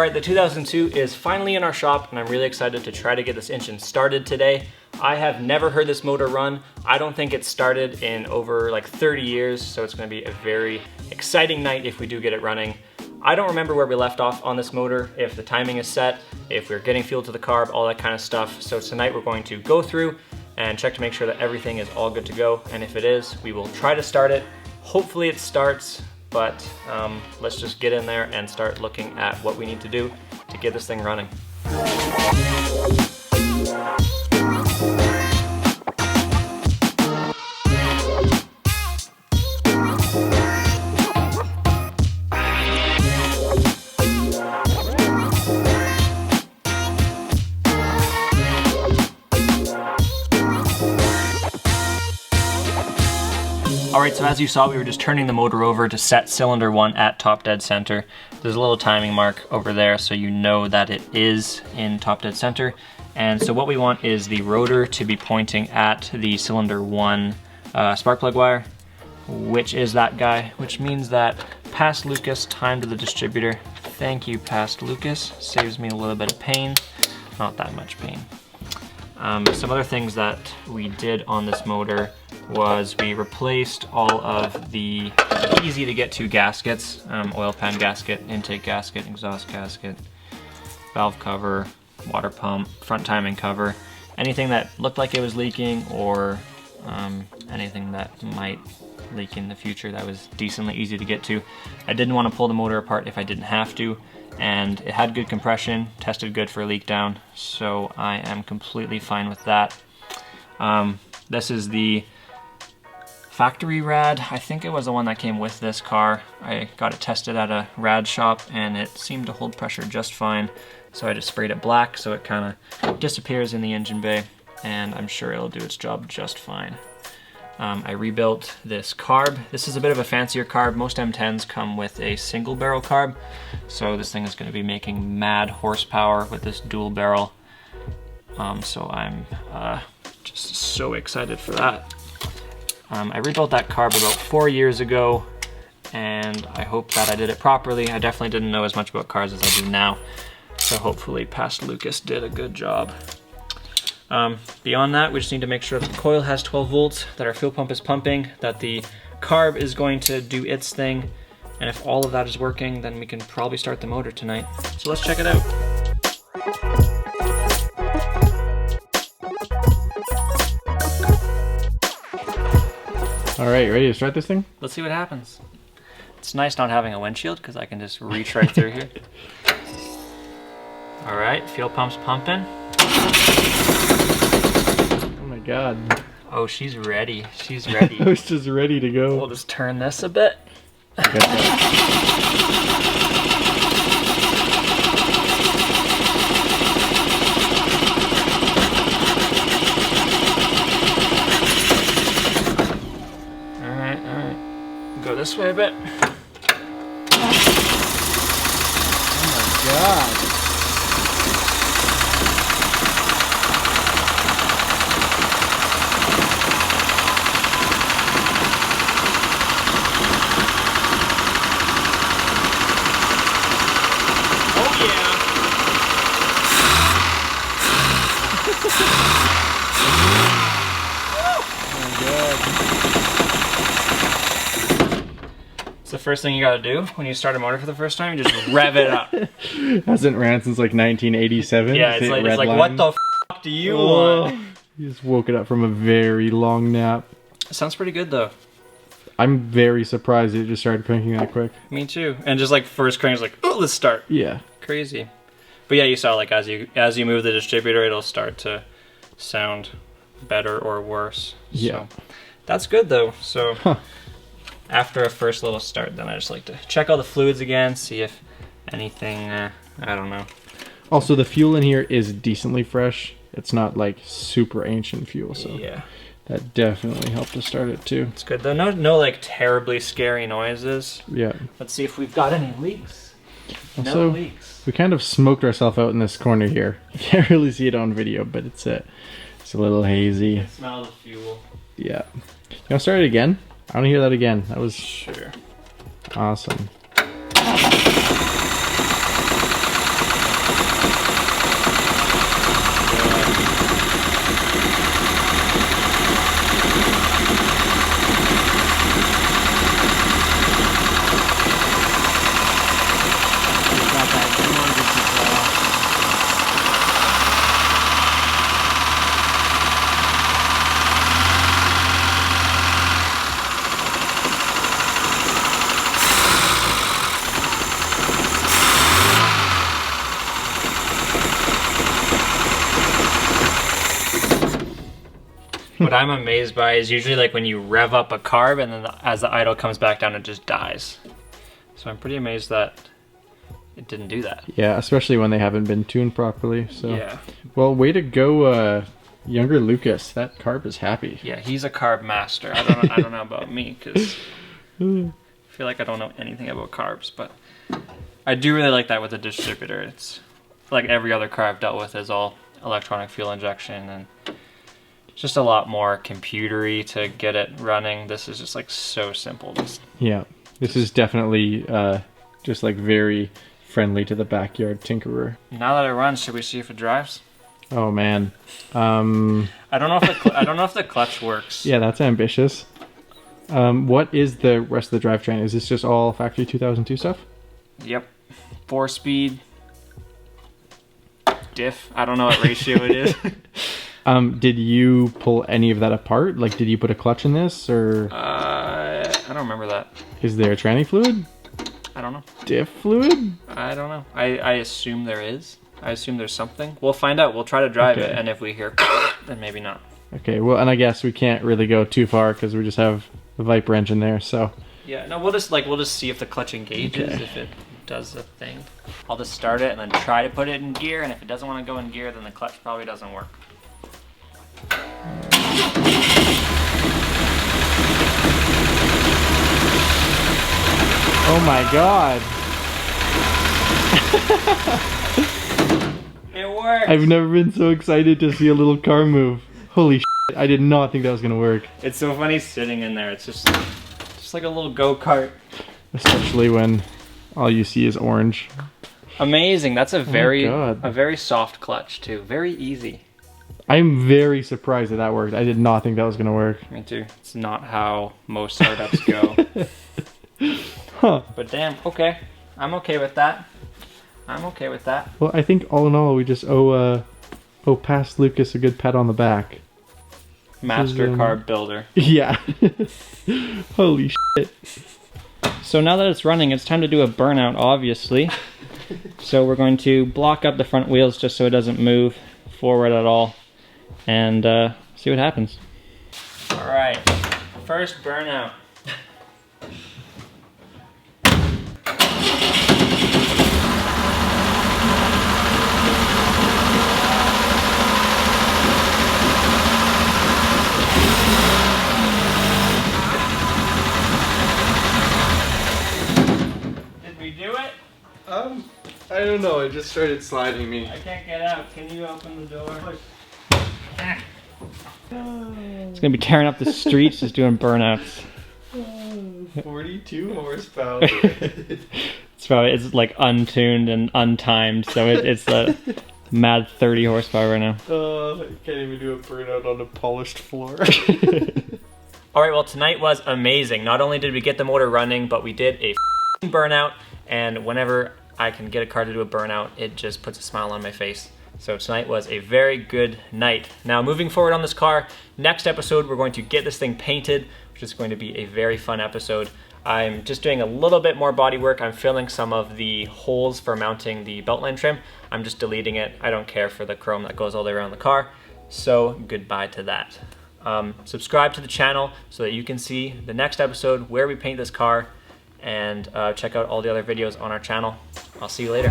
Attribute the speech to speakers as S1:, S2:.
S1: Alright, the 2002 is finally in our shop and I'm really excited to try to get this engine started today. I have never heard this motor run. I don't think it's started in over like 30 years, so it's going to be a very exciting night if we do get it running. I don't remember where we left off on this motor, if the timing is set, if we're getting fuel to the carb, all that kind of stuff. So tonight we're going to go through and check to make sure that everything is all good to go, and if it is, we will try to start it. Hopefully it starts, but let's just get in there and start looking at what we need to do to get this thing running. Alright, so as you saw, we were just turning the motor over to set cylinder 1 at top dead center. There's a little timing mark over there so you know that it is in top dead center. And so what we want is the rotor to be pointing at the cylinder 1 spark plug wire, which is that guy, which means that past Lucas, time to the distributor. Thank you, past Lucas. Saves me a little bit of pain. Not that much pain. Some other things that we did on this motor was we replaced all of the easy to get to gaskets, oil pan gasket, intake gasket, exhaust gasket, valve cover, water pump, front timing cover, anything that looked like it was leaking or anything that might leak in the future that was decently easy to get to. I didn't want to pull the motor apart if I didn't have to, and it had good compression, tested good for leak down, so I am completely fine with that. This is the factory rad. I think it was the one that came with this car. I got it tested at a rad shop and it seemed to hold pressure just fine, so I just sprayed it black so it kind of disappears in the engine bay, and I'm sure it'll do its job just fine. I rebuilt this carb. This is a bit of a fancier carb. Most M10s come with a single barrel carb, so this thing is going to be making mad horsepower with this dual barrel. So I'm just so excited for that. I rebuilt that carb about 4 years ago, and I hope that I did it properly. I definitely didn't know as much about cars as I do now, so hopefully past Lucas did a good job. Beyond that, we just need to make sure that the coil has 12 volts, that our fuel pump is pumping, that the carb is going to do its thing, and if all of that is working, then we can probably start the motor tonight. So let's check it out.
S2: All right, ready to start this thing?
S1: Let's see what happens. It's nice not having a windshield because I can just reach right through here. All right, fuel pump's pumping.
S2: Oh my God.
S1: Oh, she's ready. She's ready.
S2: I was just ready to go.
S1: We'll just turn this a bit. Go this way a bit.
S2: Oh my God.
S1: Oh yeah.
S2: Oh my God.
S1: It's the first thing you gotta do when you start a motor for the first time, you just rev it up.
S2: Hasn't ran since like 1987.
S1: Yeah, it's like what the f*** do you want?
S2: You just woke it up from a very long nap.
S1: It sounds pretty good though.
S2: I'm very surprised it just started cranking that quick.
S1: Me too. And just like first crank is like, oh, let's start.
S2: Yeah.
S1: Crazy. But yeah, you saw like as you move the distributor, it'll start to sound better or worse.
S2: Yeah.
S1: So, that's good though. So after a first little start, then I just like to check all the fluids again, see if anything, I don't know.
S2: Also, the fuel in here is decently fresh. It's not like super ancient fuel, so
S1: yeah,
S2: that definitely helped to start it too.
S1: it's good though. No like terribly scary noises.
S2: Yeah.
S1: Let's see if we've got any leaks.
S2: Also,
S1: No leaks.
S2: we kind of smoked ourselves out in this corner here. You can't really see it on video, but it's a little hazy.
S1: I smell the fuel.
S2: Yeah. You want to start it again? I want to hear that again. That was
S1: Sure.
S2: awesome.
S1: What I'm amazed by is usually like when you rev up a carb and then as the idle comes back down, it just dies. So I'm pretty amazed that it didn't do that.
S2: Yeah, especially when they haven't been tuned properly. So
S1: Yeah.
S2: Well, way to go, younger Lucas. That carb is happy.
S1: Yeah, he's a carb master. I don't know about me, because I feel like I don't know anything about carbs, but I do really like that with the distributor. It's like every other car I've dealt with is all electronic fuel injection, and just a lot more computery to get it running. This is just like so simple.
S2: Yeah, this is definitely just like very friendly to the backyard tinkerer.
S1: Now that it runs, should we see if it drives?
S2: Oh man,
S1: I don't know if the clutch works.
S2: Yeah, that's ambitious. What is the rest of the drivetrain? Is this just all factory 2002 stuff?
S1: Yep, 4-speed diff. I don't know what ratio it is.
S2: Did you pull any of that apart? Like, did you put a clutch in this, or?
S1: I don't remember that.
S2: Is there tranny fluid?
S1: I don't know.
S2: Diff fluid?
S1: I don't know. I assume there is. I assume there's something. We'll find out. We'll try to drive it, and if we hear, then maybe not.
S2: Okay, well, and I guess we can't really go too far because we just have the Viper engine there, so.
S1: Yeah, no, we'll just see if the clutch engages, if it does the thing. I'll just start it and then try to put it in gear, and if it doesn't want to go in gear, then the clutch probably doesn't work.
S2: Oh my god.
S1: It works!
S2: I've never been so excited to see a little car move. Holy shit, I did not think that was gonna work.
S1: It's so funny sitting in there. It's just like a little go-kart.
S2: Especially when all you see is orange.
S1: Amazing. That's a very
S2: God.
S1: very soft clutch too. Very easy.
S2: I'm very surprised that worked. I did not think that was gonna work.
S1: Me too. It's not how most startups go.
S2: Huh.
S1: But damn, okay. I'm okay with that. I'm okay with that.
S2: Well, I think all in all, we just owe past Lucas a good pat on the back.
S1: Master carb builder.
S2: Yeah. Holy shit.
S1: So now that it's running, it's time to do a burnout, obviously. So we're going to block up the front wheels just so it doesn't move forward at all, and see what happens. All right, first burnout.
S2: I don't know, it just started sliding me.
S1: I can't get out. Can you open the door? It's gonna be tearing up the streets just doing burnouts.
S2: 42 horsepower.
S1: It's like untuned and untimed, so it's a mad 30 horsepower right now.
S2: I can't even do a burnout on a polished floor.
S1: Alright, well tonight was amazing. Not only did we get the motor running, but we did a burnout, and whenever I can get a car to do a burnout, it just puts a smile on my face. So tonight was a very good night. Now moving forward on this car, next episode we're going to get this thing painted, which is going to be a very fun episode. I'm just doing a little bit more body work. I'm filling some of the holes for mounting the beltline trim. I'm just deleting it. I don't care for the chrome that goes all the way around the car. So goodbye to that. Subscribe to the channel so that you can see the next episode where we paint this car, and check out all the other videos on our channel. I'll see you later.